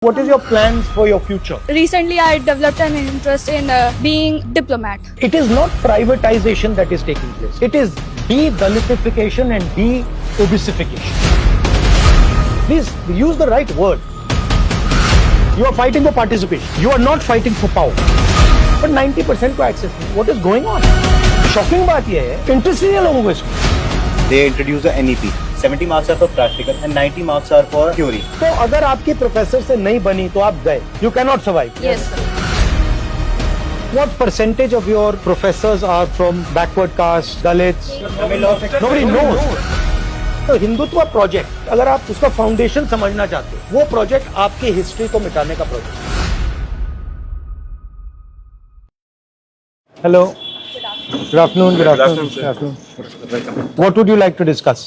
What is your plans for your future? Recently, I developed an interest in being diplomat. It is not privatization that is taking place. It is de-Dalitification and de-obesification. Please use the right word. You are fighting for participation. You are not fighting for power. But 90% को access नहीं. What is going on? Shocking बात ये है, interest नहीं है लोगों को इसमें. They introduce the NEP. 70 marks are for practical and 90 marks are for theory. तो अगर आपकी प्रोफेसर से नहीं बनी तो आप गए. You cannot survive. Yes, sir. What percentage of your professors are from backward caste, Dalits? Nobody knows. तो हिंदुत्व प्रोजेक्ट, अगर आप उसका फाउंडेशन समझना चाहते हो, वो प्रोजेक्ट आपकी हिस्ट्री को मिटाने का project. Hello. Good afternoon. What would you like to discuss?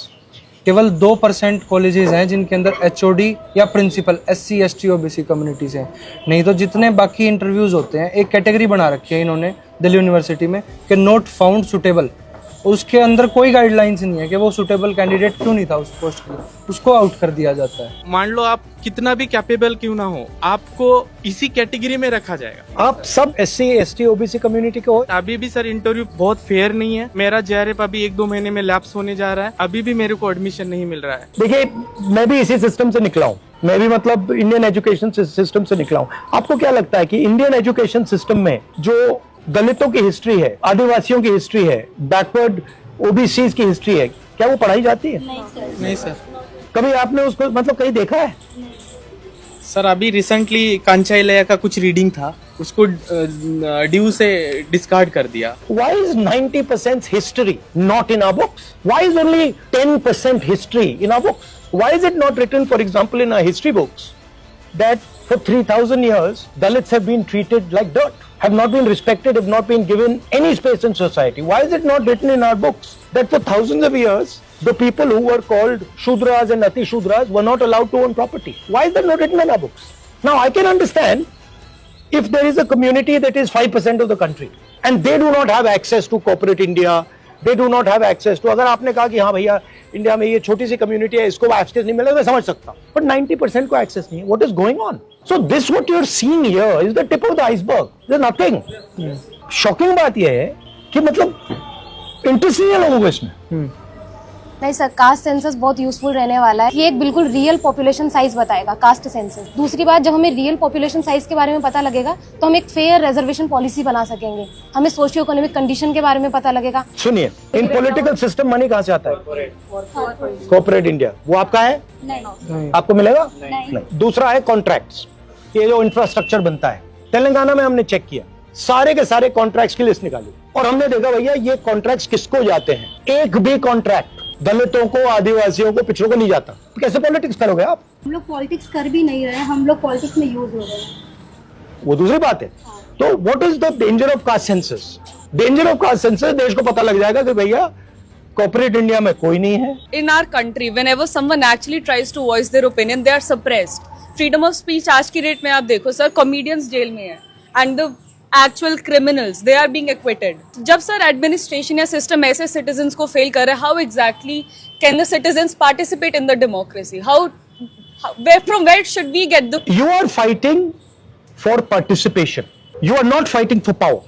केवल 2% कॉलेजेस हैं जिनके अंदर HOD या principal SC ST OBC communities हैं. नहीं तो जितने बाकी इंटरव्यूज होते हैं, एक कैटेगरी बना रखी है इन्होंने दिल्ली यूनिवर्सिटी में कि नॉट फाउंड सुटेबल. उसके अंदर कोई गाइडलाइंस नहीं है कि वो सुटेबल कैंडिडेट क्यों नहीं था उस पोस्ट के लिए, उसको आउट कर दिया जाता है. मान लो आप कितना भी कैपेबल क्यों ना हो, आपको इसी कैटेगरी में रखा जाएगा. आप सब SC ST OBC कम्युनिटी के हो. अभी भी सर इंटरव्यू बहुत फेयर नहीं है. मेरा JRF अभी 1-2 महीने में लैप्स होने जा रहा है. अभी भी मेरे को एडमिशन नहीं मिल रहा है. देखिए, मैं भी इसी सिस्टम से निकला हूँ. मैं भी मतलब इंडियन एजुकेशन सिस्टम से निकला हूँ. आपको क्या लगता है कि इंडियन एजुकेशन सिस्टम में जो दलितों की हिस्ट्री है, आदिवासियों की हिस्ट्री है, बैकवर्ड OBCs की हिस्ट्री है, क्या वो पढ़ाई जाती है? नहीं सर. कभी आपने उसको मतलब कहीं देखा है? सर अभी रिसेंटली कांचाइलया का कुछ रीडिंग था, उसको ड्यू से डिस्कार्ड कर दिया. Why is 90% history not in our books? Why is only 10% history in our books? Why is it not written, for example, in our history books that for 3,000 years Dalits have been treated like dirt, have not been respected, have not been given any space in society? Why is it not written in our books that for thousands of years the people who were called Shudras and Ati Shudras were not allowed to own property? Why is that not written in our books? Now I can understand if there is a community that is 5% of the country and they do not have access to corporate India, they do not have access to, अगर आपने कहा कि हाँ भैया India में ये छोटी सी community है, इसको एक्सेस नहीं मिलेगा, मैं समझ सकता हूँ. बट 90% को एक्सेस नहीं है. What is going on? So this what you are seeing here is the tip of the iceberg. There is nothing. Shocking बात यह है कि मतलब इंटरेस्ट नहीं है लोगों को इसमें. नहीं सर, कास्ट सेंसस बहुत यूजफुल रहने वाला है. ये एक बिल्कुल रियल पॉपुलेशन साइज बताएगा कास्ट सेंसस. दूसरी बात, जब हमें रियल पॉपुलेशन साइज के बारे में पता लगेगा तो हम एक फेयर रिजर्वेशन पॉलिसी बना सकेंगे. हमें सोशियो इकोनॉमिक कंडीशन के बारे में पता लगेगा. सुनिए, इन पॉलिटिकल सिस्टम मनी कहाँ से आता है? Corporate India. वो आपका है? नहीं. आपको मिलेगा? नहीं. दूसरा है कॉन्ट्रैक्ट्स. ये जो इंफ्रास्ट्रक्चर बनता है, तेलंगाना में हमने चेक किया, सारे के सारे कॉन्ट्रैक्ट्स की लिस्ट निकाली और हमने देखा भैया ये कॉन्ट्रैक्ट्स किसको जाते हैं. एक भी कॉन्ट्रैक्ट दलितों को, आदिवासियों को, पिछड़ों को नहीं जाता. तो कैसे पॉलिटिक्स करोगे आप? हम लोग पॉलिटिक्स कर भी नहीं रहे हैं, हम लोग पॉलिटिक्स में यूज हो रहे हैं. वो दूसरी बात है. तो what is the danger of caste census? Danger of caste census, देश को पता लग जाएगा कि भैया कॉर्पोरेट इंडिया में कोई नहीं है. In our country, whenever someone actually tries to voice their opinion, they are suppressed. Freedom of speech आज की डेट में आप देखो सर, comedians जेल में है and the actual criminals they are being acquitted. जब सर एडमिनिस्ट्रेशन या system ऐसे सिटीजन्स को फेल कर रहा है, how exactly can the citizens participate in the democracy? From where should we get the? You are fighting for participation. You are not fighting for power.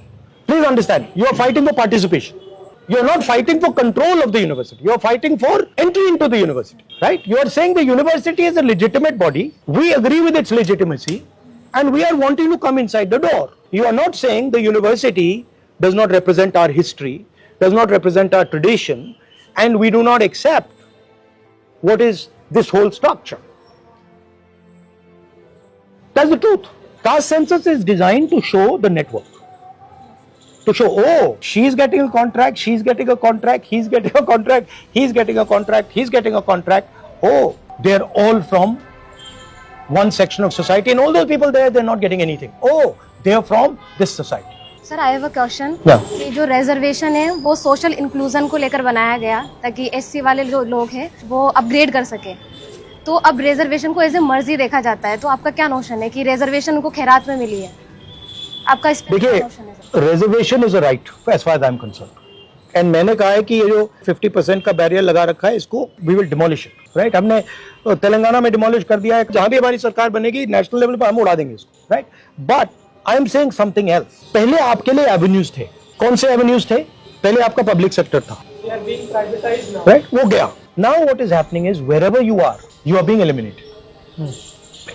Please understand. You are fighting for participation. You are not fighting for control of the university. You are fighting for entry into the university, right? You are saying the university is a legitimate body. We agree with its legitimacy, and we are wanting to come inside the door. You are not saying the university does not represent our history, does not represent our tradition, and we do not accept what is this whole structure. That's the truth. Caste census is designed to show the network. To show, oh, she's getting a contract, she's getting a contract, he's getting a contract, he's getting a contract, he's getting a contract. Oh, they're all from one section of society, and all those people there, they're not getting anything. Oh, they're from this society. Sir, I have a question. Yeah. ये जो reservation है वो social inclusion को लेकर बनाया गया ताकि SC वाले जो लोग हैं वो अपग्रेड कर सके. तो अब रिजर्वेशन को एज ए मर्जी देखा जाता है. तो आपका क्या नोशन है कि रिजर्वेशन उनको खैरात में मिली है? आपका इस पे क्या देखिए, नोशन है? reservation is a right as far as I'm concerned. And मैंने कहा है कि ये जो 50% का बैरियर लगा रखा है इसको we will demolish it, right. हमने तेलंगाना में डिमोलिश कर दिया है, जहां भी हमारी सरकार बनेगी नेशनल लेवल पर हम उड़ा देंगे इसको, right. But I am saying something else. पहले आपके लिए एवेन्यूज थे, कौन से एवेन्यूज थे? पहले आपका पब्लिक सेक्टर था, राइट, वो गया। Now what is happening is wherever you are being eliminated.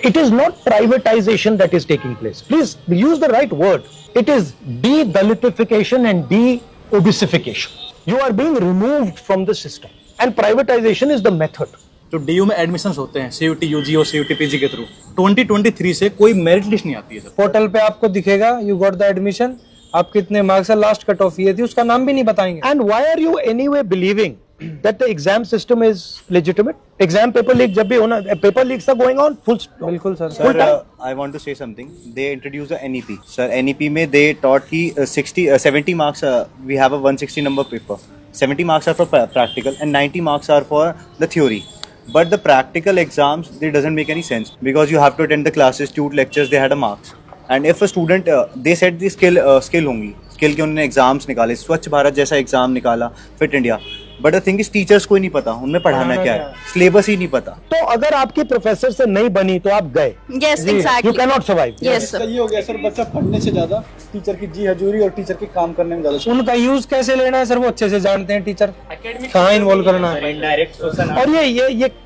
It is not privatization that is taking place. Please use the right word. It is de-Dalitification and de-obesification. You are being removed from the system. And privatization is the method. जो DU में admissions होते हैं CUT UG और CUT PG के through 2023 से कोई merit list नहीं आती है सर। पोर्टल पे आपको दिखेगा यू गॉट द एडमिशन, आप कितने मार्क्स है, लास्ट कट ऑफ ये थी, उसका नाम भी नहीं बताएंगे। And why are you anyway believing that the exam system is legitimate? Exam paper leak जब भी होना, paper leaks are going on full stop. बिल्कुल sir. Sir, I want to say something. They introduced a NEP. Sir, NEP में they taught कि 70 marks. We have a 160 number paper. 70 marks are for practical and 90 marks are for the theory. But the practical exams, they doesn't make any sense because you have to attend the classes, tute lectures. They had a marks. And if a student, they said the skill होंगी, skill के उन्होंने exams निकाले, स्वच्छ भारत जैसा exam निकाला, fit India. But the thing is teachers को ही नहीं पता उनमें पढ़ाना क्या है, सिलेबस ही नहीं पता। तो अगर आपकी प्रोफेसर से नहीं बनी तो आप गए, Yes, exactly. You can not survive. Yes, sir. ये हो गया सर, बच्चा पढ़ने से ज्यादा टीचर की जी हजूरी और टीचर के काम करने में ज्यादा। उनका यूज कैसे लेना है सर वो अच्छे से जानते हैं टीचर, कहाँ इन्वॉल्व करना है। और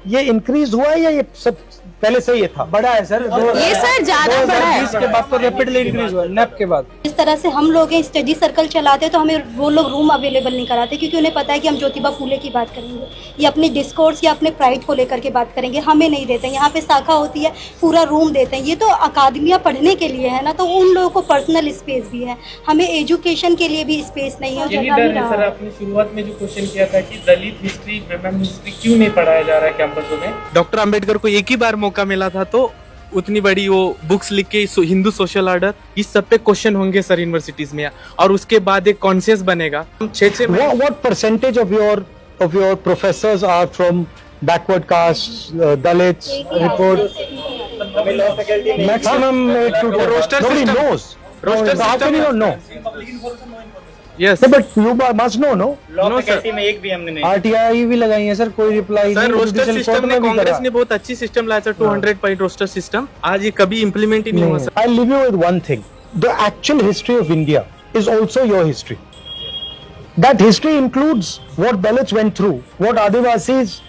ये इंक्रीज हुआ है या ये सब पहले से ये था? बड़ा है सर, ये सर ज्यादा बड़ा है। 2020 के बाद तो रैपिडली इंक्रीज हुआ, नेप के बाद। इस तरह से हम लोग स्टडी सर्कल चलाते हैं तो हमें वो लोग रूम अवेलेबल नहीं कराते क्योंकि उन्हें पता है कि हम ज्योतिबा फूले की बात करेंगे या अपने डिस्कोर्स या अपने प्राइड को लेकर के बात करेंगे, हमें नहीं देते। यहाँ पे शाखा होती है, पूरा रूम देते हैं। ये तो अकादमियाँ पढ़ने के लिए है ना, तो उन लोगों को पर्सनल स्पेस भी है, हमें एजुकेशन के लिए भी स्पेस नहीं है। यही डर है सर, आपने शुरुआत में जो क्वेश्चन किया था कि दलित हिस्ट्री, वुमेन हिस्ट्री क्यों नहीं पढ़ाया जा रहा है कैंपसों में। डॉक्टर अंबेडकर को एक ही बार मौका मिला था तो उतनी बड़ी वो बुक्स लिख के हिंदू सोशल ऑर्डर, इस सब पे क्वेश्चन होंगे सर यूनिवर्सिटीज में, और उसके बाद एक कॉन्शियस बनेगा। What percentage of your professors are from backward castes, Dalits? Report maximum 8 to 10. Roster Nobody system. knows. Roster How can system. you not know? Yes No, but you must know, no? No sir. में एक भी हमने नहीं। RTI भी लगाई है sir, कोई reply sir नहीं। रोस्टर Judicial सिस्टम court में में भी कांग्रेस करा। ने बहुत अच्छी सिस्टम लाया सर, 200 पॉइंट रोस्टर सिस्टम, आज ये कभी इम्प्लीमेंट ही नहीं हुआ sir. I'll leave you with one thing. The actual history of India is also your history. That history includes what Dalits went through, what Adivasis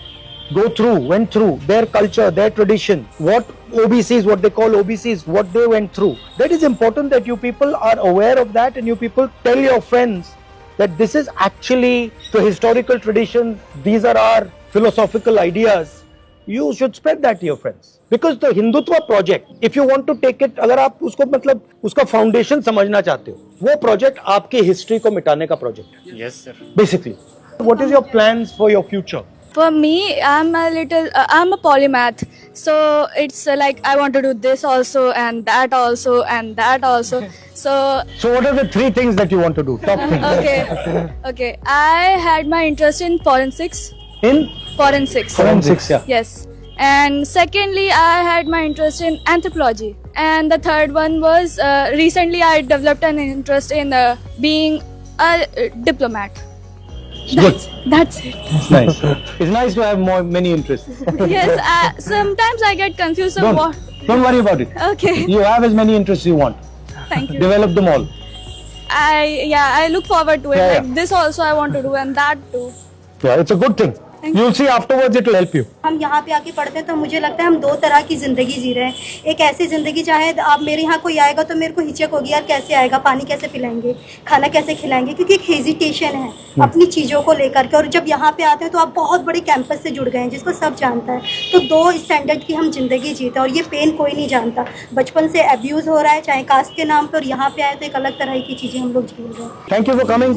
went through, their culture, their tradition, what OBCs, what they call OBCs, what they went through. That is important that you people are aware of that and you people tell your friends that this is actually the historical tradition, these are our philosophical ideas. You should spread that to your friends. Because the Hindutva project, if you want to take it, अगर आप उसको मतलब उसका foundation समझना चाहते हो, वो project आपके हिस्ट्री को मिटाने का प्रोजेक्ट है। Yes, sir. Basically, what is your plans for your future? For me, I'm a polymath. So it's like I want to do this also and that also and that also. So what are the 3 things that you want to do? Top things. okay. I had my interest in forensics. In Forensics. forensics, yeah. Yes. And secondly, I had my interest in anthropology. And the third one was recently I developed an interest in being a diplomat. Good. That's it. It's nice. It's nice to have many interests. Yes. Sometimes I get confused on what. Don't worry about it. Okay. You have as many interests you want. Thank you. Develop them all. I look forward to it. Yeah, Like yeah. this also I want to do and that too. Yeah, it's a good thing. You'll see afterwards it will help you. हम यहाँ पे आके पढ़ते हैं तो मुझे लगता है हम 2 तरह की ज़िंदगी जी रहे हैं। एक ऐसी ज़िंदगी चाहे आप मेरे यहाँ कोई आएगा तो मेरे को हिचक होगी, यार कैसे आएगा, पानी कैसे पिलाएंगे, खाना कैसे खिलाएंगे, क्योंकि एक हेजिटेशन है अपनी चीज़ों को लेकर के। और जब यहाँ पे आते हैं तो आप बहुत बड़े कैंपस से जुड़ गए हैं जिसको सब जानता है, तो 2 स्टैंडर्ड की हम जिंदगी जीते हैं और ये पेन कोई नहीं जानता। बचपन से अब्यूज़ हो रहा है चाहे कास्ट के नाम पर, और यहाँ पे आए तो एक अलग तरह की चीज़ें हम लोग झेल रहे हैं। Thank you for coming.